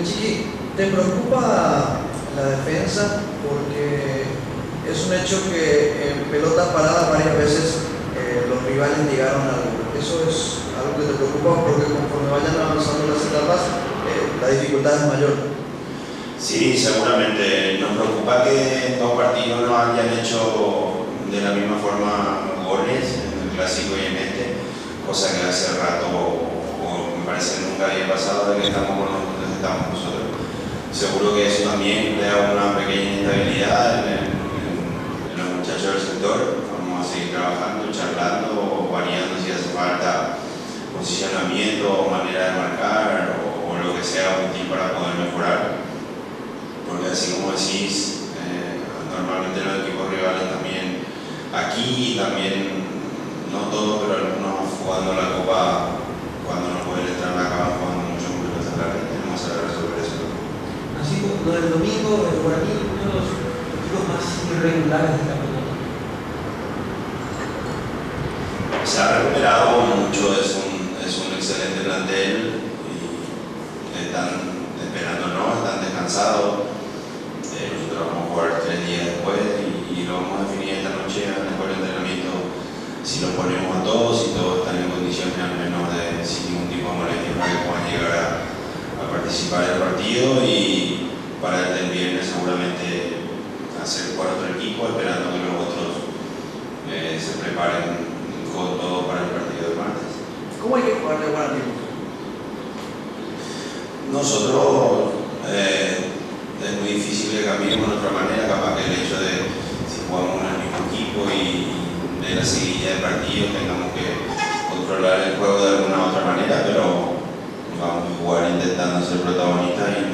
Chiqui, ¿te preocupa la defensa? Porque es un hecho que en pelota parada varias veces los rivales llegaron al gol. ¿Eso es algo que te preocupa? Porque conforme vayan avanzando las etapas, la dificultad es mayor. Sí, seguramente. Nos preocupa que en dos partidos no hayan hecho de la misma forma goles, en el clásico y en este, cosa que hace rato, o me parece que nunca había pasado de que estamos con donde estamos nosotros. Seguro que eso también crea una pequeña inestabilidad en los muchachos del sector. Vamos a seguir trabajando, charlando, variando si hace falta posicionamiento o manera de marcar o lo que sea útil para poder mejorar. Porque así como decís, normalmente los equipos rivales también, aquí también, no todos, pero algunos jugando la Copa, cuando no pueden entrar acaban jugando mucho más los centrales. Tenemos que saber resolver eso. Así como lo del domingo, el Guaraní, uno de los equipos más irregulares de la pelota. Se ha recuperado mucho, es un excelente plantel y están esperándonos, están descansados. Nosotros vamos a jugar 3 días después y lo vamos a definir esta noche en el entrenamiento. Si lo ponemos a todos y todos están en condiciones al menos de sin ningún tipo de molestia para que puedan llegar a participar del partido, y para el del viernes seguramente hacer jugar otro equipo esperando que los otros se preparen con todo para el partido del martes. ¿Cómo hay que jugar de Guaraní? Nosotros es muy difícil que cambiemos de otra manera, capaz que el hecho de si jugamos en el mismo equipo y de la seguidilla de partidos tengamos que controlar el juego de alguna otra manera, pero vamos a jugar intentando ser protagonistas y